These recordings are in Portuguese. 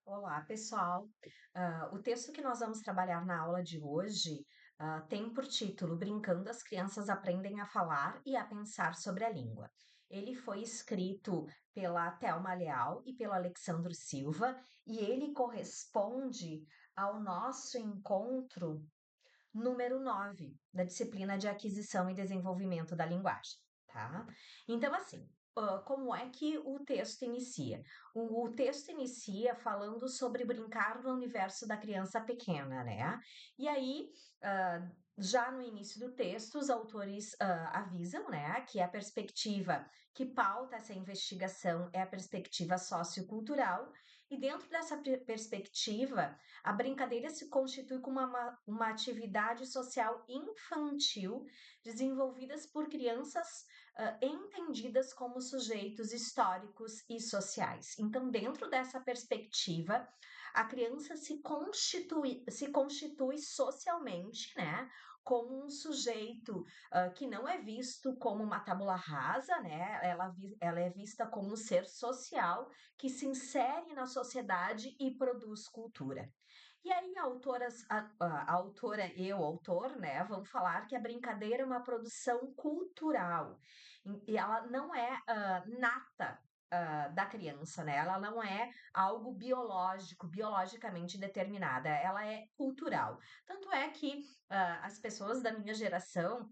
Olá, pessoal. O texto que nós vamos trabalhar na aula de hoje, tem por título Brincando, as crianças aprendem a falar e a pensar sobre a língua. Ele foi escrito pela Thelma Leal e pelo Alexandro Silva, e ele corresponde ao nosso encontro número 9 da disciplina de aquisição e desenvolvimento da linguagem, tá? Então, assim, como é que o texto inicia? O texto inicia falando sobre brincar no universo da criança pequena, né? E aí, já no início do texto, os autores avisam, né, que a perspectiva que pauta essa investigação é a perspectiva sociocultural, e dentro dessa perspectiva, a brincadeira se constitui como uma atividade social infantil desenvolvidas por crianças entendidas como sujeitos históricos e sociais. Então, dentro dessa perspectiva, a criança se constitui socialmente, né? Como um sujeito que não é visto como uma tábula rasa, né? Ela é vista como um ser social que se insere na sociedade e produz cultura. E aí a autora e o autor, né, vão falar que a brincadeira é uma produção cultural, e ela não é nata da criança, né? Ela não é algo biológico, biologicamente determinada, ela é cultural. Tanto é que as pessoas da minha geração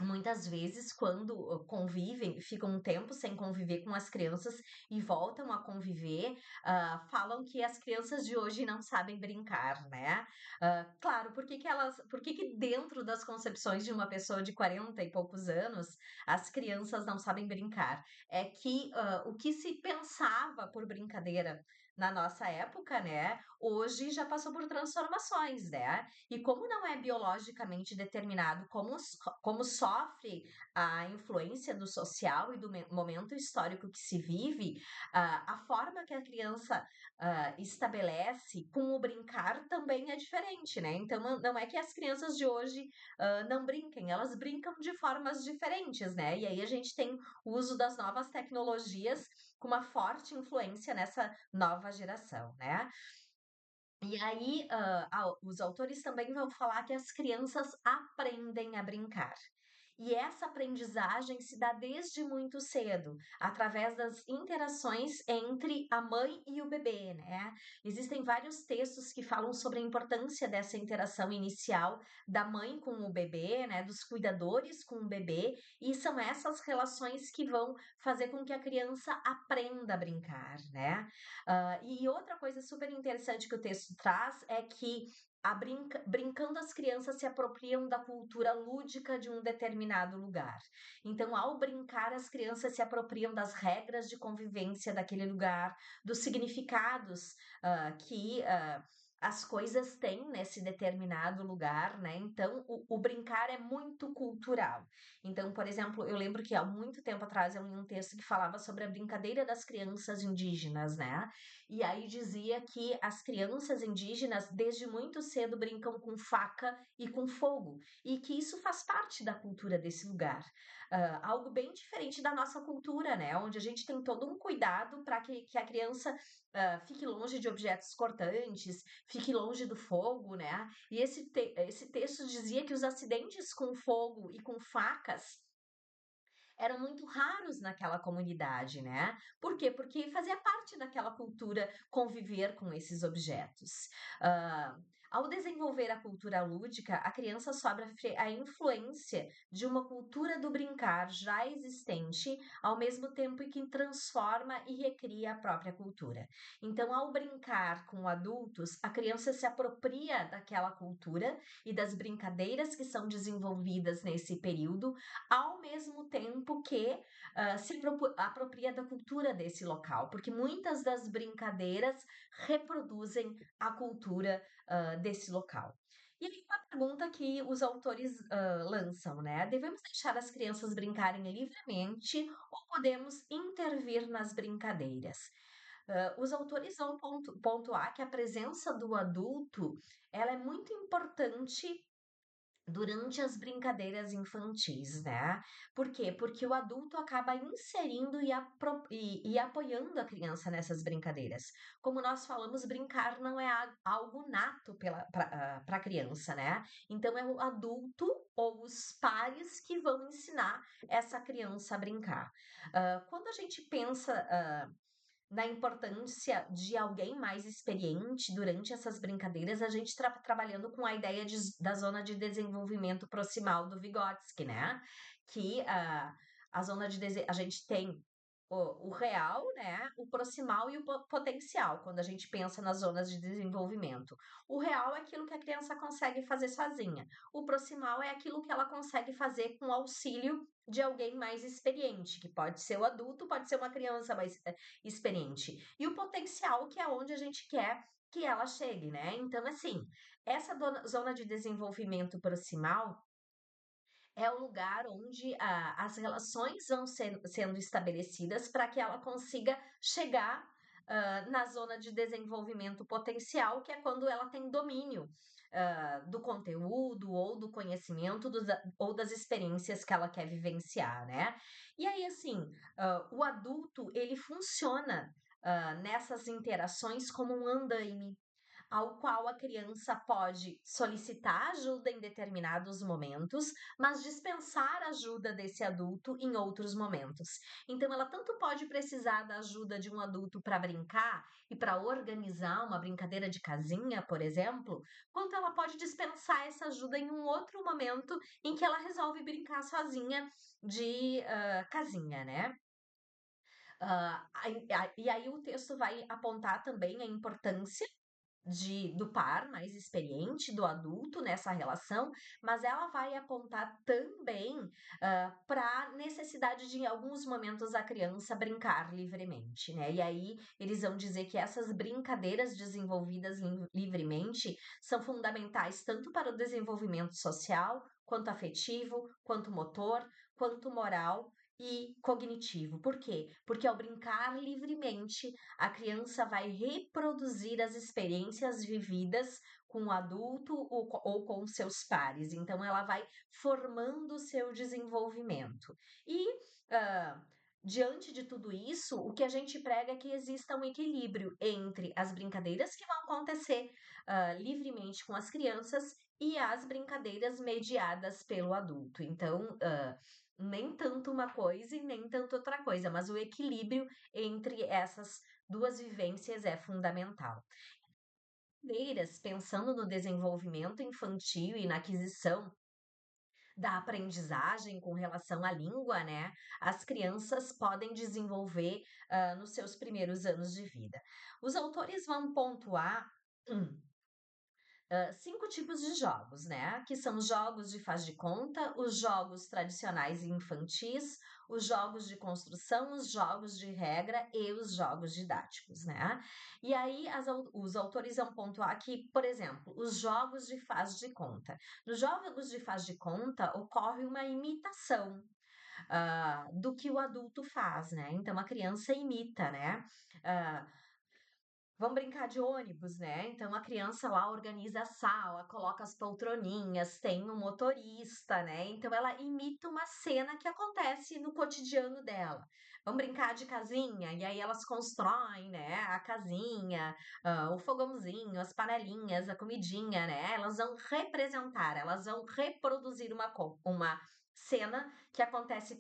muitas vezes, quando convivem, ficam um tempo sem conviver com as crianças e voltam a conviver, falam que as crianças de hoje não sabem brincar, né? Claro, por que que dentro das concepções de uma pessoa de 40 e poucos anos, as crianças não sabem brincar? É que o que se pensava por brincadeira na nossa época, né, hoje já passou por transformações, né? E como não é biologicamente determinado como sofre a influência do social e do momento histórico que se vive, a forma que a criança estabelece com o brincar também é diferente, né? Então, não é que as crianças de hoje não brinquem, elas brincam de formas diferentes, né? E aí a gente tem o uso das novas tecnologias com uma forte influência nessa nova geração, né? E aí, os autores também vão falar que as crianças aprendem a brincar. E essa aprendizagem se dá desde muito cedo, através das interações entre a mãe e o bebê, né? Existem vários textos que falam sobre a importância dessa interação inicial da mãe com o bebê, né? Dos cuidadores com o bebê, e são essas relações que vão fazer com que a criança aprenda a brincar, né? E outra coisa super interessante que o texto traz é que brincando as crianças se apropriam da cultura lúdica de um determinado lugar. Então, ao brincar, as crianças se apropriam das regras de convivência daquele lugar, dos significados que as coisas têm nesse determinado lugar, né? Então, o brincar é muito cultural. Então, por exemplo, eu lembro que há muito tempo atrás eu li um texto que falava sobre a brincadeira das crianças indígenas, né? E aí dizia que as crianças indígenas, desde muito cedo, brincam com faca e com fogo, e que isso faz parte da cultura desse lugar. Algo bem diferente da nossa cultura, né? Onde a gente tem todo um cuidado para que a criança fique longe de objetos cortantes, fique longe do fogo, né? E esse texto dizia que os acidentes com fogo e com facas eram muito raros naquela comunidade, né? Por quê? Porque fazia parte daquela cultura conviver com esses objetos. Ah, Ao desenvolver a cultura lúdica, a criança sofre a influência de uma cultura do brincar já existente, ao mesmo tempo em que transforma e recria a própria cultura. Então, ao brincar com adultos, a criança se apropria daquela cultura e das brincadeiras que são desenvolvidas nesse período, ao mesmo tempo que apropria da cultura desse local, porque muitas das brincadeiras reproduzem a cultura desse local. E aí uma pergunta que os autores lançam, né? Devemos deixar as crianças brincarem livremente ou podemos intervir nas brincadeiras? Os autores vão pontuar que a presença do adulto ela é muito importante durante as brincadeiras infantis, né. Por quê? Porque o adulto acaba inserindo e apoiando a criança nessas brincadeiras. Como nós falamos, brincar não é algo nato para a criança, né. Então é o adulto ou os pais que vão ensinar essa criança a brincar. Quando a gente pensa, na importância de alguém mais experiente durante essas brincadeiras, a gente trabalhando com a ideia da zona de desenvolvimento proximal do Vygotsky, né, que a zona de a gente tem o real, né, o proximal e o potencial, quando a gente pensa nas zonas de desenvolvimento. O real é aquilo que a criança consegue fazer sozinha, o proximal é aquilo que ela consegue fazer com auxílio de alguém mais experiente, que pode ser o adulto, pode ser uma criança mais experiente. E o potencial, que é onde a gente quer que ela chegue, né. Então, assim, essa zona de desenvolvimento proximal é o lugar onde as relações vão sendo estabelecidas para que ela consiga chegar, na zona de desenvolvimento potencial, que é quando ela tem domínio, do conteúdo ou do conhecimento ou das experiências que ela quer vivenciar, né. E aí, assim, o adulto ele funciona, nessas interações como um andaime, ao qual a criança pode solicitar ajuda em determinados momentos, mas dispensar ajuda desse adulto em outros momentos. Então, ela tanto pode precisar da ajuda de um adulto para brincar e para organizar uma brincadeira de casinha, por exemplo, quanto ela pode dispensar essa ajuda em um outro momento em que ela resolve brincar sozinha de casinha, né? E aí o texto vai apontar também a importância do par mais experiente, do adulto nessa relação, mas ela vai apontar também, para a necessidade de, em alguns momentos, a criança brincar livremente, né. E aí eles vão dizer que essas brincadeiras desenvolvidas livremente são fundamentais tanto para o desenvolvimento social, quanto afetivo, quanto motor, quanto moral e cognitivo. Por quê? Porque ao brincar livremente, a criança vai reproduzir as experiências vividas com o adulto ou com seus pares. Então, ela vai formando o seu desenvolvimento. E, ah, diante de tudo isso, o que a gente prega é que exista um equilíbrio entre as brincadeiras que vão acontecer livremente com as crianças e as brincadeiras mediadas pelo adulto. Então, nem tanto uma coisa e nem tanto outra coisa, mas o equilíbrio entre essas 2 vivências é fundamental. Maneiras, pensando no desenvolvimento infantil e na aquisição da aprendizagem com relação à língua, né, as crianças podem desenvolver, nos seus primeiros anos de vida. Os autores vão pontuar 5 tipos de jogos, né, que são os jogos de faz de conta, os jogos tradicionais e infantis, os jogos de construção, os jogos de regra e os jogos didáticos, né. E aí os autores vão pontuar que, por exemplo, os jogos de faz de conta. Nos jogos de faz de conta ocorre uma imitação, do que o adulto faz, né, então a criança imita, né. Hã Vamos brincar de ônibus, né, então a criança lá organiza a sala, coloca as poltroninhas, tem um motorista, né, então ela imita uma cena que acontece no cotidiano dela. Vamos brincar de casinha? E aí elas constroem, né, a casinha, o fogãozinho, as panelinhas, a comidinha, né, elas vão representar, elas vão reproduzir uma cena que acontece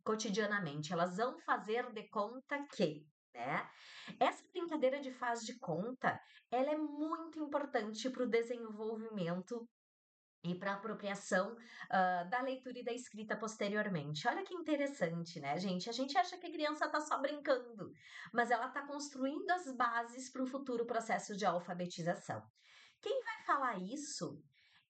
cotidianamente, elas vão fazer de conta que, né. Essa brincadeira de faz de conta, ela é muito importante para o desenvolvimento e para a apropriação, da leitura e da escrita posteriormente. Olha que interessante, né, gente? A gente acha que a criança está só brincando, mas ela está construindo as bases para o futuro processo de alfabetização. Quem vai falar isso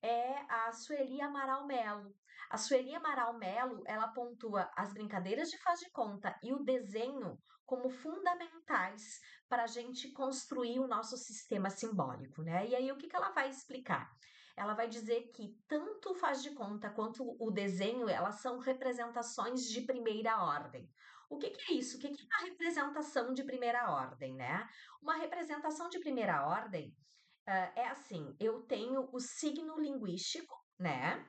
é a Sueli Amaral Melo. A Sueli Amaral Melo, ela pontua as brincadeiras de faz de conta e o desenho como fundamentais para a gente construir o nosso sistema simbólico, né? E aí, o que que ela vai explicar? Ela vai dizer que tanto o faz de conta quanto o desenho, elas são representações de primeira ordem. O que que é isso? O que que é uma representação de primeira ordem, né? Uma representação de primeira ordem é assim, eu tenho o signo linguístico, né?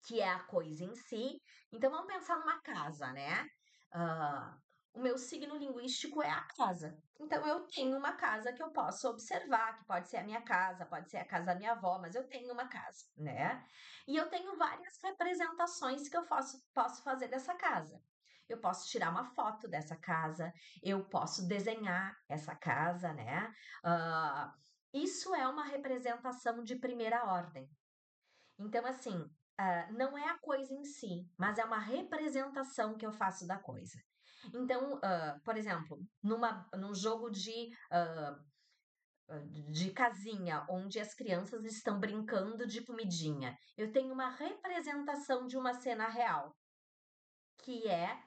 Que é a coisa em si. Então vamos pensar numa casa, né? Ah, o meu signo linguístico é a casa. Então eu tenho uma casa que eu posso observar, que pode ser a minha casa, pode ser a casa da minha avó, mas eu tenho uma casa, né? E eu tenho várias representações que eu posso fazer dessa casa. Eu posso tirar uma foto dessa casa, eu posso desenhar essa casa, né? Ah, isso é uma representação de primeira ordem. Então, assim, não é a coisa em si, mas é uma representação que eu faço da coisa. Então, por exemplo, num jogo de casinha, onde as crianças estão brincando de comidinha, eu tenho uma representação de uma cena real,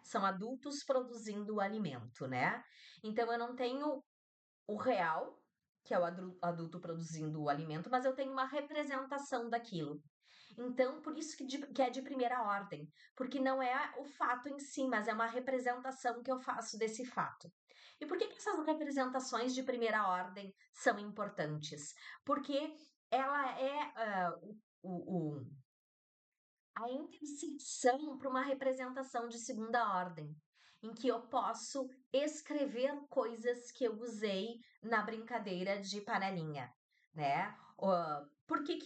são adultos produzindo o alimento, né? Então, eu não tenho o real, que é o adulto produzindo o alimento, mas eu tenho uma representação daquilo. Então, por isso que é de primeira ordem, porque não é o fato em si, mas é uma representação que eu faço desse fato. E por que essas representações de primeira ordem são importantes? Porque ela é o, a interseção para uma representação de segunda ordem, em que eu posso escrever coisas que eu usei na brincadeira de panelinha, né? Por que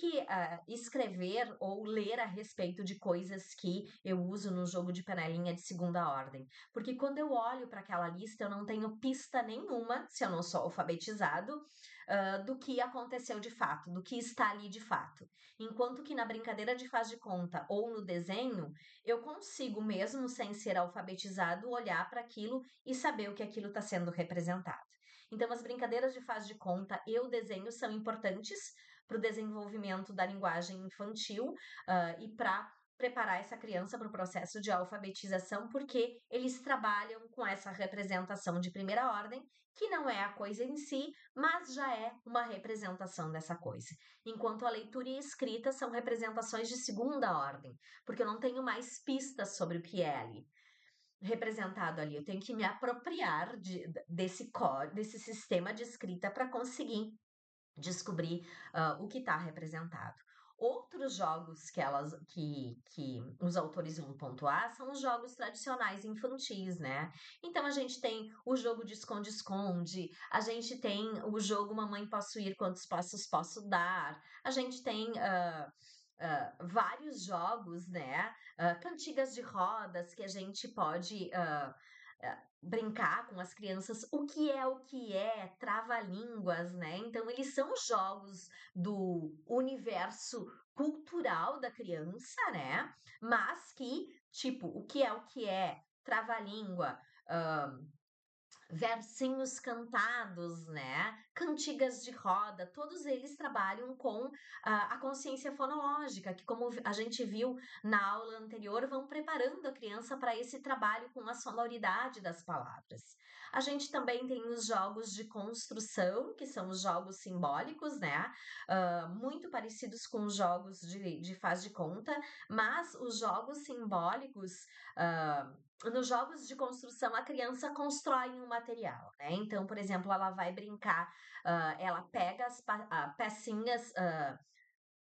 escrever ou ler a respeito de coisas que eu uso no jogo de panelinha de segunda ordem? Porque quando eu olho para aquela lista, eu não tenho pista nenhuma, se eu não sou alfabetizado, do que aconteceu de fato, do que está ali de fato. Enquanto que na brincadeira de faz de conta ou no desenho, eu consigo, mesmo sem ser alfabetizado, olhar para aquilo e saber o que aquilo está sendo representado. Então, as brincadeiras de faz de conta e o desenho são importantes para o desenvolvimento da linguagem infantil, e para preparar essa criança para o processo de alfabetização, porque eles trabalham com essa representação de primeira ordem, que não é a coisa em si, mas já é uma representação dessa coisa. Enquanto a leitura e a escrita são representações de segunda ordem, porque eu não tenho mais pistas sobre o que é ali representado ali. Eu tenho que me apropriar desse sistema de escrita para conseguir descobrir o que está representado. Outros jogos que os autores vão pontuar são os jogos tradicionais infantis, né? Então a gente tem o jogo de esconde-esconde, a gente tem o jogo Mamãe Posso Ir, Quantos Passos Posso Dar, a gente tem vários jogos, né? Cantigas de rodas que a gente pode brincar com as crianças o que é, trava-línguas, né? Então, eles são jogos do universo cultural da criança, né? Mas que, tipo, o que é, trava-língua, versinhos cantados, né? Cantigas de roda, todos eles trabalham com a consciência fonológica, que, como a gente viu na aula anterior, vão preparando a criança para esse trabalho com a sonoridade das palavras. A gente também tem os jogos de construção, que são os jogos simbólicos, né? Muito parecidos com os jogos de faz de conta, mas os jogos simbólicos. Nos jogos de construção, a criança constrói um material, né? Então, por exemplo, ela vai brincar, ela pega as pecinhas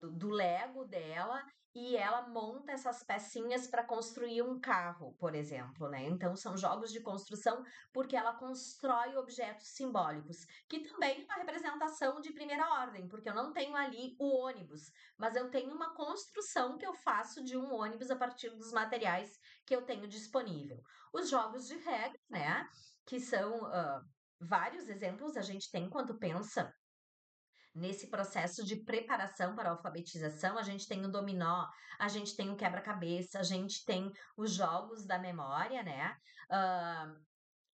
do Lego dela e ela monta essas pecinhas para construir um carro, por exemplo, né? Então, são jogos de construção porque ela constrói objetos simbólicos, que também é uma representação de primeira ordem, porque eu não tenho ali o ônibus, mas eu tenho uma construção que eu faço de um ônibus a partir dos materiais que eu tenho disponível. Os jogos de regra, né? Que são vários exemplos a gente tem quando pensa nesse processo de preparação para a alfabetização, a gente tem o dominó, a gente tem o quebra-cabeça, a gente tem os jogos da memória, né? Ah,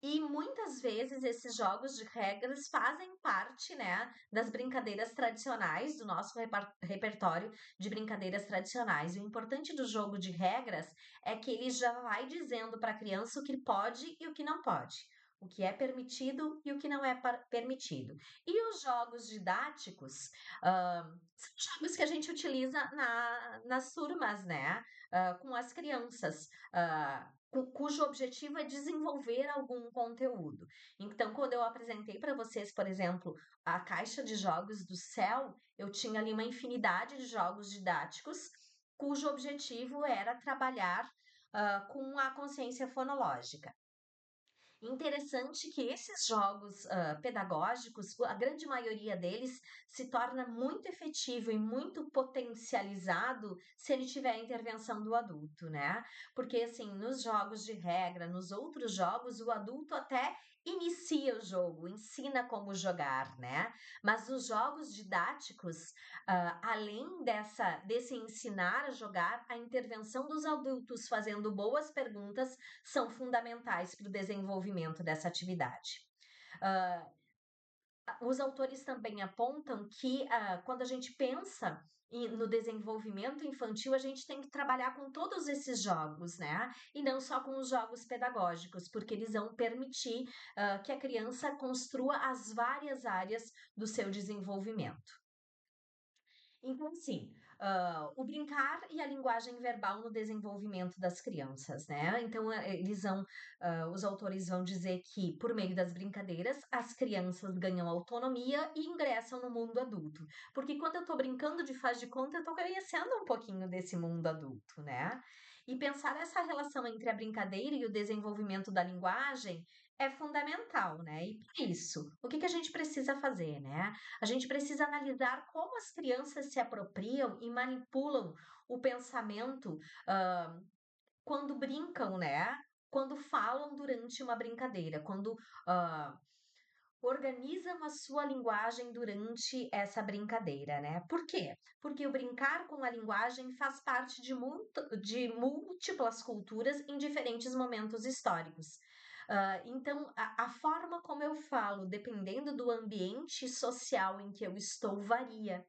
e muitas vezes esses jogos de regras fazem parte, né, das brincadeiras tradicionais, do nosso repertório de brincadeiras tradicionais. O importante do jogo de regras é que ele já vai dizendo para a criança o que pode e o que não pode. o que é permitido e o que não é permitido. E os jogos didáticos, são jogos que a gente utiliza nas turmas, né? Com as crianças, cujo objetivo é desenvolver algum conteúdo. Então, quando eu apresentei para vocês, por exemplo, a caixa de jogos do céu, eu tinha ali uma infinidade de jogos didáticos, cujo objetivo era trabalhar com a consciência fonológica. Interessante que esses jogos pedagógicos, a grande maioria deles se torna muito efetivo e muito potencializado se ele tiver a intervenção do adulto, né? Porque, assim, nos jogos de regra, nos outros jogos, o adulto até inicia o jogo, ensina como jogar, né? Mas nos jogos didáticos, além desse ensinar a jogar, a intervenção dos adultos fazendo boas perguntas são fundamentais para o desenvolvimento dessa atividade. Ah, os autores também apontam que quando a gente pensa no desenvolvimento infantil, a gente tem que trabalhar com todos esses jogos, né? E não só com os jogos pedagógicos, porque eles vão permitir que a criança construa as várias áreas do seu desenvolvimento. Então, assim, o brincar e a linguagem verbal no desenvolvimento das crianças, né? Então, os autores vão dizer que, por meio das brincadeiras, as crianças ganham autonomia e ingressam no mundo adulto. Porque quando eu tô brincando de faz de conta, eu tô conhecendo um pouquinho desse mundo adulto, né? E pensar essa relação entre a brincadeira e o desenvolvimento da linguagem é fundamental, né? E para isso, o que que a gente precisa fazer, né? A gente precisa analisar como as crianças se apropriam e manipulam o pensamento, quando brincam, né? Quando falam durante uma brincadeira, quando ah, organizam a sua linguagem durante essa brincadeira, né? Por quê? Porque o brincar com a linguagem faz parte de múltiplas culturas em diferentes momentos históricos. Então, a forma como eu falo, dependendo do ambiente social em que eu estou, varia.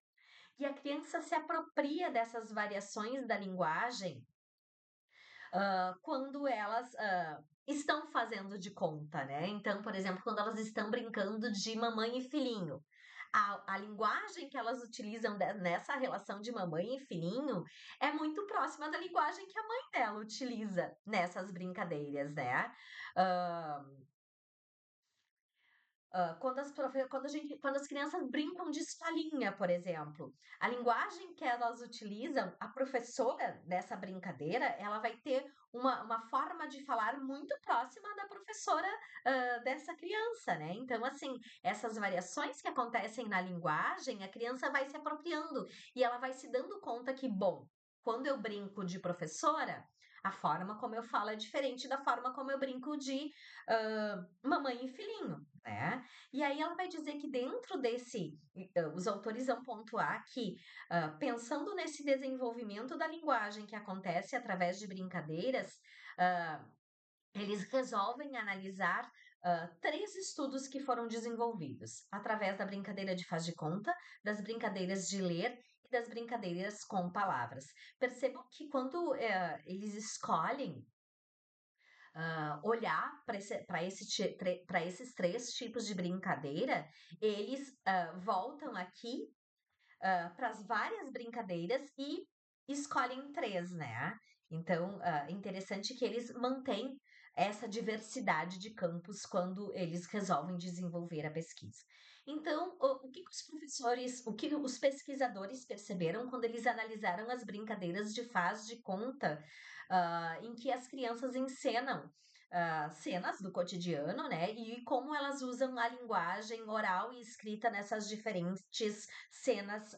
E a criança se apropria dessas variações da linguagem quando elas estão fazendo de conta, né? Então, por exemplo, quando elas estão brincando de mamãe e filhinho. A linguagem que elas utilizam nessa relação de mamãe e filhinho é muito próxima da linguagem que a mãe dela utiliza nessas brincadeiras, né? Ah, quando as crianças brincam de escolinha, por exemplo, a linguagem que elas utilizam, a professora dessa brincadeira, ela vai ter uma forma de falar muito próxima da professora, dessa criança, né. Então, assim, essas variações que acontecem na linguagem, a criança vai se apropriando e ela vai se dando conta que, bom, quando eu brinco de professora, a forma como eu falo é diferente da forma como eu brinco de, mamãe e filhinho, né. E aí ela vai dizer que dentro os autores vão pontuar que, pensando nesse desenvolvimento da linguagem que acontece através de brincadeiras, hã, eles resolvem analisar, 3 estudos que foram desenvolvidos, através da brincadeira de faz de conta, das brincadeiras de ler e das brincadeiras com palavras. Percebam que quando, eles escolhem olhar para esses 3 tipos de brincadeira, eles, voltam aqui, para as várias brincadeiras e escolhem 3, né. Então, interessante que eles mantêm essa diversidade de campos quando eles resolvem desenvolver a pesquisa. Então, o que os pesquisadores perceberam quando eles analisaram as brincadeiras de faz de conta, em que as crianças encenam, cenas do cotidiano, né, e como elas usam a linguagem oral e escrita nessas diferentes cenas,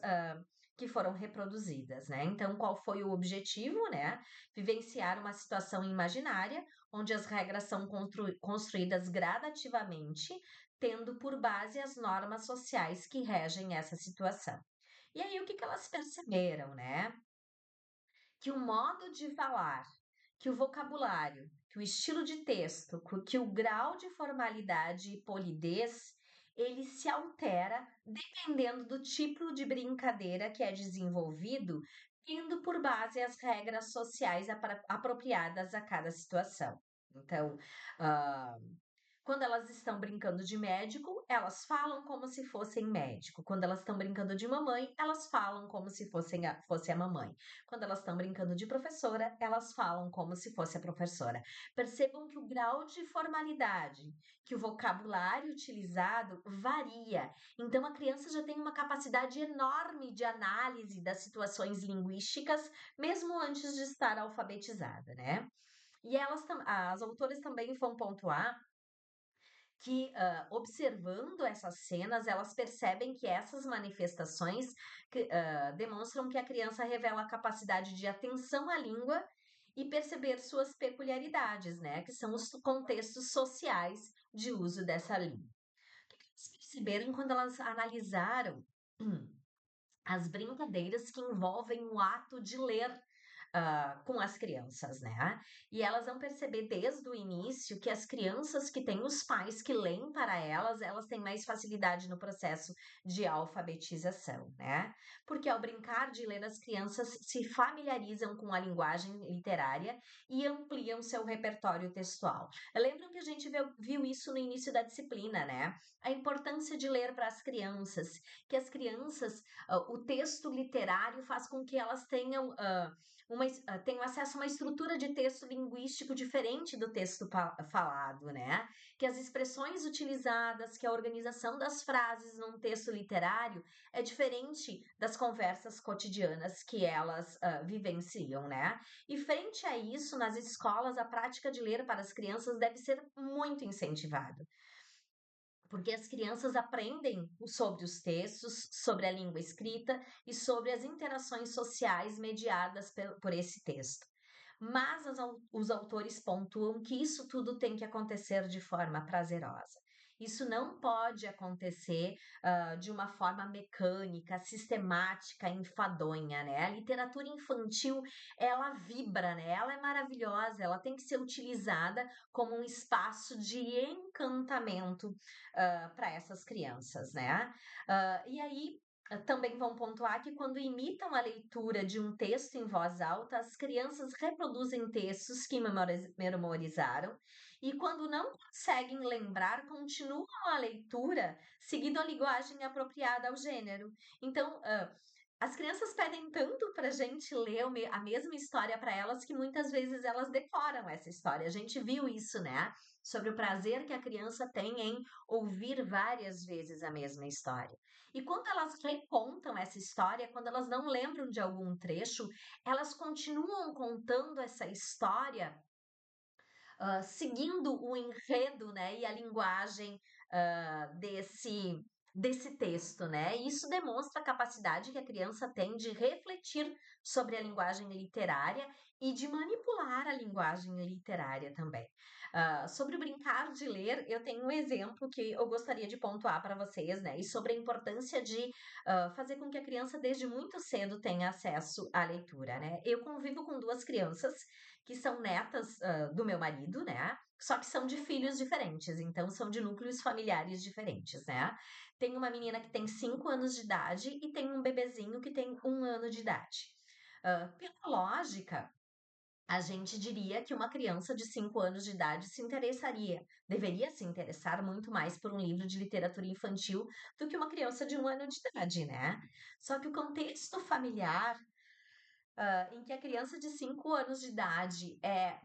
que foram reproduzidas, né. Então qual foi o objetivo, né? Vivenciar uma situação imaginária, onde as regras são construídas gradativamente, tendo por base as normas sociais que regem essa situação. E aí o que que elas perceberam, né? Que o modo de falar, que o vocabulário, que o estilo de texto, que o grau de formalidade e polidez, ele se altera dependendo do tipo de brincadeira que é desenvolvido, tendo por base as regras sociais apropriadas a cada situação. Então, ah, Quando elas estão brincando de médico, elas falam como se fossem médico. Quando elas estão brincando de mamãe, elas falam como se fosse a mamãe. Quando elas estão brincando de professora, elas falam como se fosse a professora. Percebam que o grau de formalidade, que o vocabulário utilizado varia. Então, a criança já tem uma capacidade enorme de análise das situações linguísticas, mesmo antes de estar alfabetizada, né? E as autoras também vão pontuar que, observando essas cenas, elas percebem que essas manifestações demonstram que a criança revela a capacidade de atenção à língua e perceber suas peculiaridades, né, que são os contextos sociais de uso dessa língua. O que elas perceberam quando elas analisaram as brincadeiras que envolvem o ato de ler com as crianças, né? E elas vão perceber desde o início que as crianças que têm os pais que leem para elas, elas têm mais facilidade no processo de alfabetização, né? Porque ao brincar de ler, as crianças se familiarizam com a linguagem literária e ampliam seu repertório textual. Lembram que a gente viu isso no início da disciplina, né? A importância de ler para as crianças, que as crianças, o texto literário faz com que elas tenham tenho acesso a uma estrutura de texto linguístico diferente do texto falado, né? Que as expressões utilizadas, que a organização das frases num texto literário é diferente das conversas cotidianas que elas vivenciam, né? E frente a isso, nas escolas, a prática de ler para as crianças deve ser muito incentivada. Porque as crianças aprendem sobre os textos, sobre a língua escrita e sobre as interações sociais mediadas por esse texto. Mas os autores pontuam que isso tudo tem que acontecer de forma prazerosa. Isso não pode acontecer de uma forma mecânica, sistemática, enfadonha, né? A literatura infantil, ela vibra, né? Ela é maravilhosa, ela tem que ser utilizada como um espaço de encantamento para essas crianças, né? E aí também vão pontuar que quando imitam a leitura de um texto em voz alta, as crianças reproduzem textos que memorizaram e quando não conseguem lembrar, continuam a leitura seguindo a linguagem apropriada ao gênero. Então, as crianças pedem tanto para a gente ler a mesma história para elas que muitas vezes elas decoram essa história. A gente viu isso, né? Sobre o prazer que a criança tem em ouvir várias vezes a mesma história. E quando elas recontam essa história, quando elas não lembram de algum trecho, elas continuam contando essa história seguindo o enredo, né, e a linguagem desse texto, né? E isso demonstra a capacidade que a criança tem de refletir sobre a linguagem literária e de manipular a linguagem literária também. Sobre o brincar de ler, eu tenho um exemplo que eu gostaria de pontuar para vocês, né? E sobre a importância de fazer com que a criança desde muito cedo tenha acesso à leitura, né? Eu convivo com duas crianças que são netas do meu marido, né? Só que são de filhos diferentes, então são de núcleos familiares diferentes, né? Tem uma menina que tem 5 anos de idade e tem um bebezinho que tem 1 ano de idade. Pela lógica, a gente diria que uma criança de 5 anos de idade deveria se interessar muito mais por um livro de literatura infantil do que uma criança de 1 ano de idade, né? Só que o contexto familiar em que a criança de 5 anos de idade é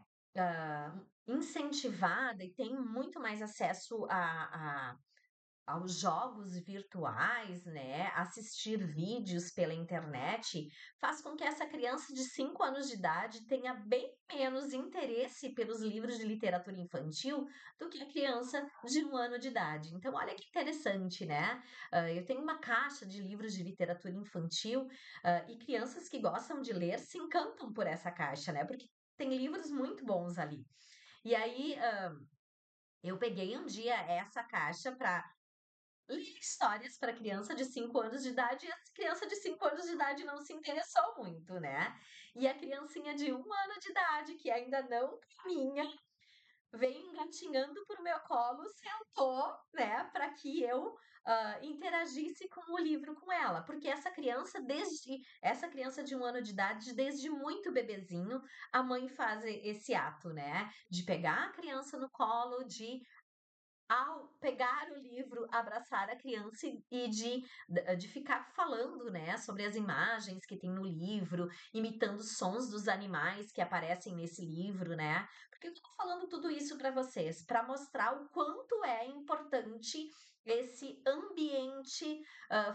incentivada e tem muito mais acesso aos jogos virtuais, né, assistir vídeos pela internet, faz com que essa criança de 5 anos de idade tenha bem menos interesse pelos livros de literatura infantil do que a criança de 1 ano de idade. Então, olha que interessante, né? Eu tenho uma caixa de livros de literatura infantil, e crianças que gostam de ler se encantam por essa caixa, né? Porque tem livros muito bons ali. E aí, eu peguei um dia essa caixa para ler histórias para criança de 5 anos de idade, e a criança de 5 anos de idade não se interessou muito, né. E a criancinha de 1 ano de idade, que ainda não caminha, veio engatinhando para o meu colo, sentou, né, para que eu, interagisse com o livro com ela, porque essa criança de 1 ano de idade, desde muito bebezinho, a mãe faz esse ato, né, de pegar a criança no colo, de ao pegar o livro, abraçar a criança e de ficar falando, né, sobre as imagens que tem no livro, imitando os sons dos animais que aparecem nesse livro, né. Por que eu tô falando tudo isso para vocês? Para mostrar o quanto é importante esse ambiente,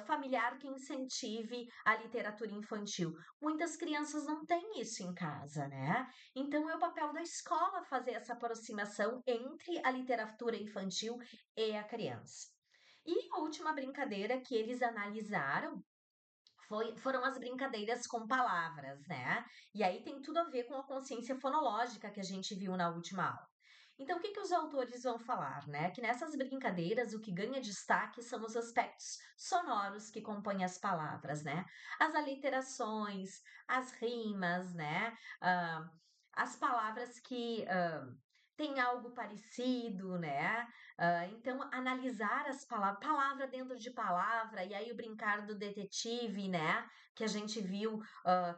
familiar que incentive a literatura infantil. Muitas crianças não têm isso em casa, né. Então é o papel da escola fazer essa aproximação entre a literatura infantil e a criança. E a última brincadeira que eles analisaram foram as brincadeiras com palavras, né? E aí tem tudo a ver com a consciência fonológica que a gente viu na última aula. Então, o que que os autores vão falar, né? Que nessas brincadeiras o que ganha destaque são os aspectos sonoros que compõem as palavras, né? As aliterações, as rimas, né? Ah, as palavras que têm algo parecido, né? Então, analisar as palavras, palavra dentro de palavra, e aí o brincar do detetive, né? Que a gente viu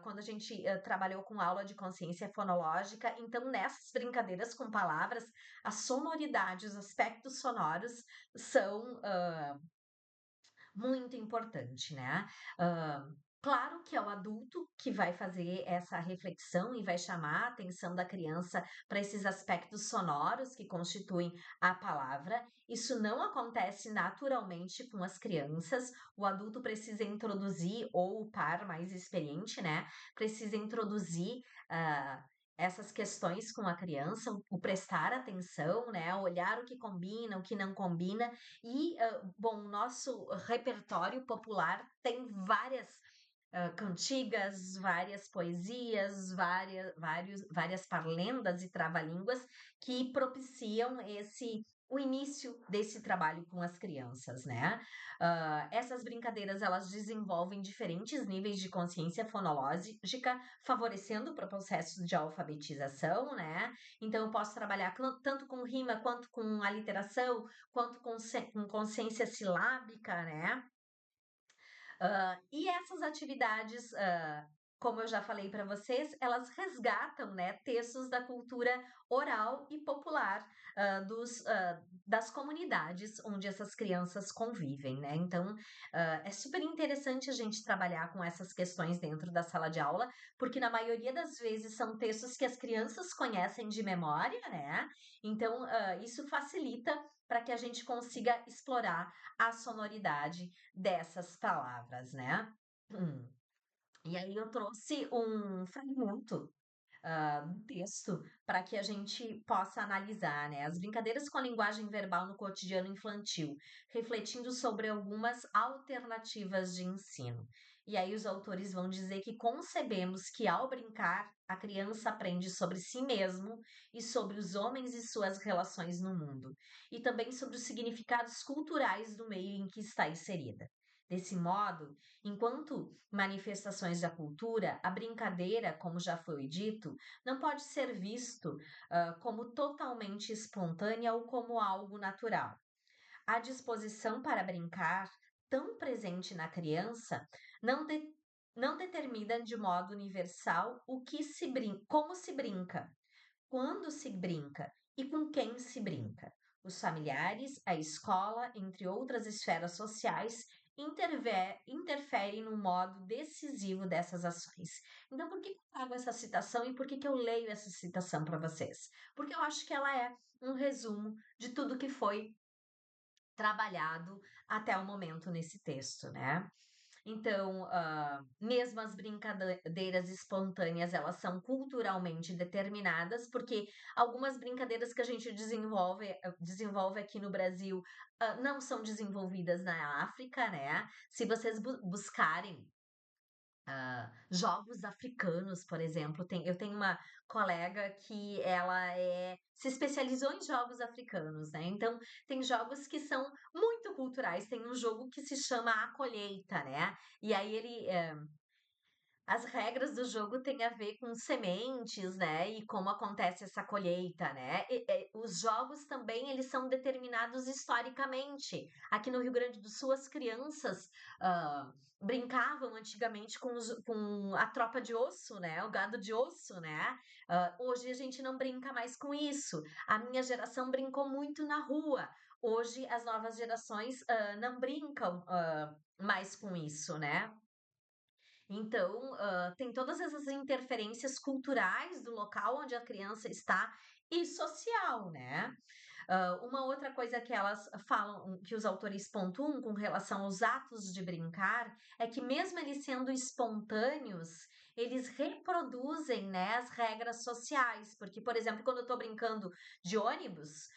quando a gente trabalhou com aula de consciência fonológica. Então, nessas brincadeiras com palavras, a sonoridade, os aspectos sonoros são muito importante, né? Hã, claro que é o adulto que vai fazer essa reflexão e vai chamar a atenção da criança para esses aspectos sonoros que constituem a palavra. Isso não acontece naturalmente com as crianças. O adulto precisa introduzir, ou o par mais experiente, né, precisa introduzir, essas questões com a criança, o prestar atenção, né, olhar o que combina, o que não combina, e, bom, o nosso repertório popular tem várias, cantigas, várias poesias, várias parlendas e trava-línguas que propiciam o início desse trabalho com as crianças, né. Essas brincadeiras, elas desenvolvem diferentes níveis de consciência fonológica, favorecendo para o processo de alfabetização, né. Então eu posso trabalhar tanto com rima, quanto com aliteração, quanto com consciência silábica, né? E essas atividades, como eu já falei para vocês, elas resgatam, né, textos da cultura oral e popular, das comunidades onde essas crianças convivem, né. Então, é super interessante a gente trabalhar com essas questões dentro da sala de aula, porque na maioria das vezes são textos que as crianças conhecem de memória, né, então, isso facilita para que a gente consiga explorar a sonoridade dessas palavras, né. Hum. E aí eu trouxe um fragmento do texto para que a gente possa analisar, né, as brincadeiras com a linguagem verbal no cotidiano infantil, refletindo sobre algumas alternativas de ensino. E aí os autores vão dizer que concebemos que ao brincar a criança aprende sobre si mesmo e sobre os homens e suas relações no mundo, e também sobre os significados culturais do meio em que está inserida. Desse modo, enquanto manifestações da cultura, a brincadeira, como já foi dito, não pode ser visto, como totalmente espontânea ou como algo natural. A disposição para brincar, tão presente na criança, não, de- não determina de modo universal como se brinca, quando se brinca e com quem se brinca. Os familiares, a escola, entre outras esferas sociais, interferem no modo decisivo dessas ações. Então, por que eu trago essa citação e por que eu leio essa citação para vocês? Porque eu acho que ela é um resumo de tudo que foi trabalhado até o momento nesse texto, né? Então, mesmo as brincadeiras espontâneas, elas são culturalmente determinadas, porque algumas brincadeiras que a gente desenvolve aqui no Brasil, não são desenvolvidas na África, né? Se vocês buscarem jogos africanos, por exemplo, eu tenho uma colega que ela se especializou em jogos africanos, né? Então, tem jogos que são muito culturais. Tem um jogo que se chama A Colheita, né? E aí as regras do jogo têm a ver com sementes, né, e como acontece essa colheita, né. Os jogos também, eles são determinados historicamente. Aqui no Rio Grande do Sul, as crianças, brincavam antigamente com a tropa de osso, né, o gado de osso, né. Hoje a gente não brinca mais com isso. A minha geração brincou muito na rua. Hoje as novas gerações, não brincam, mais com isso, né. Então, tem todas essas interferências culturais do local onde a criança está e social, né. Uma outra coisa que elas falam, que os autores pontuam com relação aos atos de brincar, é que mesmo eles sendo espontâneos, eles reproduzem, né, as regras sociais, porque, por exemplo, quando eu estou brincando de ônibus,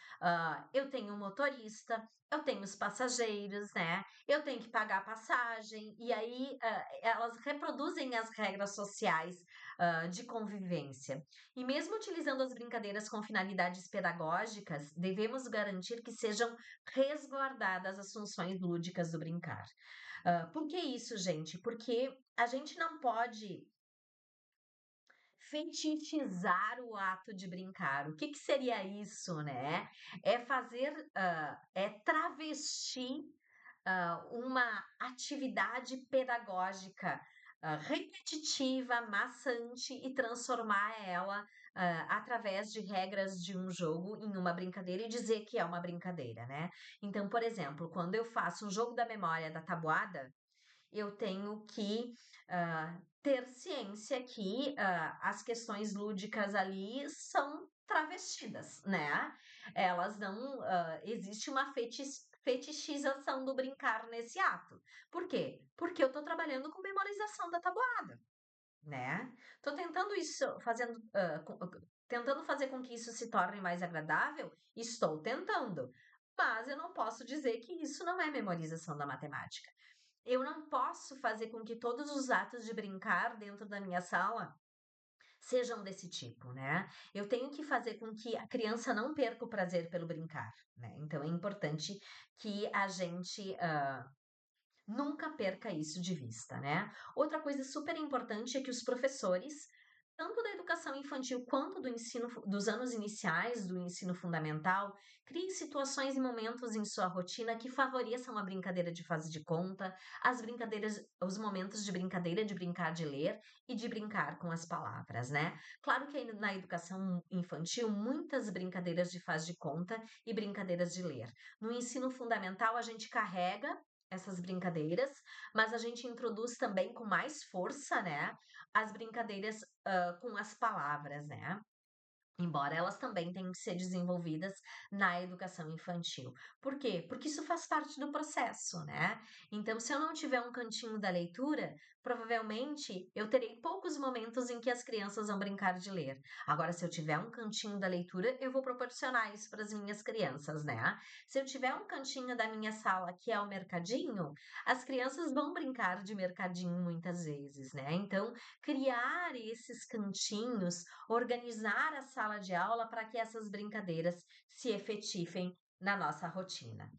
eu tenho um motorista, eu tenho os passageiros, né, eu tenho que pagar a passagem, e aí, elas reproduzem as regras sociais, de convivência. E mesmo utilizando as brincadeiras com finalidades pedagógicas, devemos garantir que sejam resguardadas as funções lúdicas do brincar. Por que isso, gente? Porque a gente não pode fetichizar o ato de brincar. O que que seria isso, né? É fazer, é travestir uma atividade pedagógica, repetitiva, maçante e transformar ela, através de regras de um jogo em uma brincadeira e dizer que é uma brincadeira, né. Então, por exemplo, quando eu faço um jogo da memória da tabuada, eu tenho que, ter ciência que, as questões lúdicas ali são travestidas, né. Elas não, existe uma fetichização do brincar nesse ato. Por quê? Porque eu estou trabalhando com memorização da tabuada, né. Tô tentando isso fazendo, tentando fazer com que isso se torne mais agradável? Estou tentando, mas eu não posso dizer que isso não é memorização da matemática. Eu não posso fazer com que todos os atos de brincar dentro da minha sala sejam desse tipo, né. Eu tenho que fazer com que a criança não perca o prazer pelo brincar, né. Então é importante que a gente, nunca perca isso de vista, né. Outra coisa super importante é que os professores, tanto da educação infantil quanto do ensino dos anos iniciais do ensino fundamental, criem situações e momentos em sua rotina que favoreçam a brincadeira de fase de conta, as brincadeiras os momentos de brincadeira, de brincar de ler e de brincar com as palavras, né. Claro que aí na educação infantil, muitas brincadeiras de faz de conta e brincadeiras de ler. No ensino fundamental, a gente carrega essas brincadeiras, mas a gente introduz também com mais força, né, as brincadeiras, com as palavras, né. Embora elas também tenham que ser desenvolvidas na educação infantil. Por quê? Porque isso faz parte do processo, né. Então, se eu não tiver um cantinho da leitura, provavelmente eu terei poucos momentos em que as crianças vão brincar de ler. Agora, se eu tiver um cantinho da leitura, eu vou proporcionar isso para as minhas crianças, né. Se eu tiver um cantinho da minha sala que é o mercadinho, as crianças vão brincar de mercadinho muitas vezes, né. Então, criar esses cantinhos, organizar a sala de aula para que essas brincadeiras se efetivem na nossa rotina.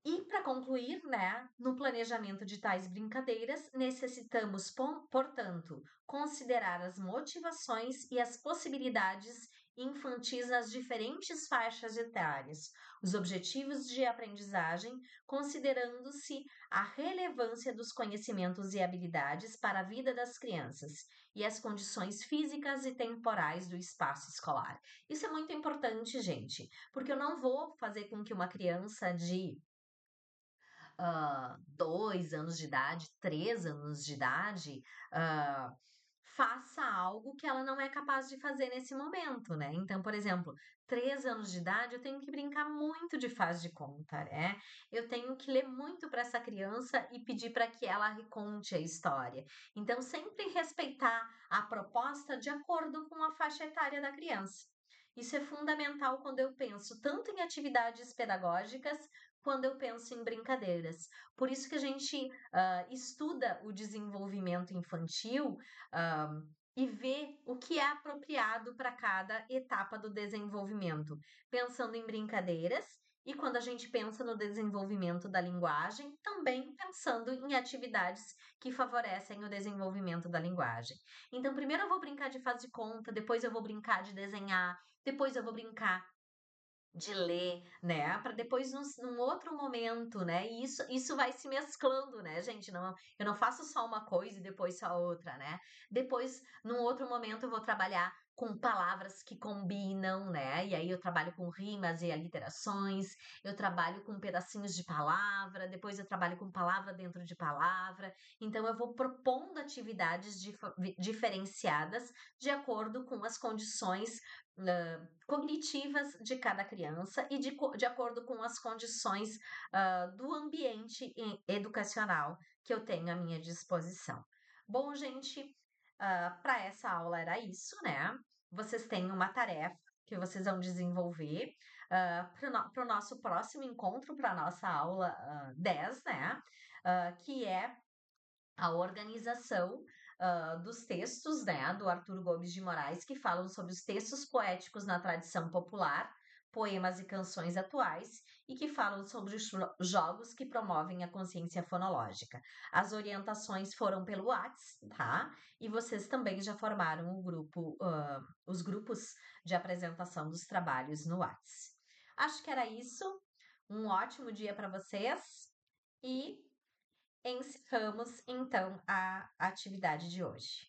E para concluir, né, no planejamento de tais brincadeiras, necessitamos, portanto, considerar as motivações e as possibilidades infantis nas diferentes faixas etárias, os objetivos de aprendizagem, considerando-se a relevância dos conhecimentos e habilidades para a vida das crianças e as condições físicas e temporais do espaço escolar. Isso é muito importante, gente, porque eu não vou fazer com que uma criança de 2 anos de idade, 3 anos de idade, hã, faça algo que ela não é capaz de fazer nesse momento, né. Então, por exemplo, 3 anos de idade, eu tenho que brincar muito de faz de conta, né. Eu tenho que ler muito para essa criança e pedir para que ela reconte a história. Então, sempre respeitar a proposta de acordo com a faixa etária da criança. Isso é fundamental quando eu penso tanto em atividades pedagógicas, quando eu penso em brincadeiras. Por isso que a gente, estuda o desenvolvimento infantil, e vê o que é apropriado para cada etapa do desenvolvimento, pensando em brincadeiras e quando a gente pensa no desenvolvimento da linguagem, também pensando em atividades que favorecem o desenvolvimento da linguagem. Então, primeiro eu vou brincar de faz de conta, depois eu vou brincar de desenhar, depois eu vou brincar de ler, né, para depois num outro momento, né, e isso vai se mesclando, né, gente, não, eu não faço só uma coisa e depois só outra, né. Depois, num outro momento, eu vou trabalhar com palavras que combinam, né, e aí eu trabalho com rimas e aliterações, eu trabalho com pedacinhos de palavra, depois eu trabalho com palavra dentro de palavra, então eu vou propondo atividades diferenciadas de acordo com as condições cognitivas de cada criança e de acordo com as condições, do ambiente educacional que eu tenho à minha disposição. Bom, gente, para essa aula era isso, né. Vocês têm uma tarefa que vocês vão desenvolver, para o nosso próximo encontro, para a nossa aula, 10, né, que é a organização, dos textos, né, do Arthur Gomes de Moraes, que falam sobre os textos poéticos na tradição popular, poemas e canções atuais, e que falam sobre os jogos que promovem a consciência fonológica. As orientações foram pelo Whats, tá? E vocês também já formaram o grupo, os grupos de apresentação dos trabalhos no Whats. Acho que era isso. Um ótimo dia para vocês e encerramos então a atividade de hoje.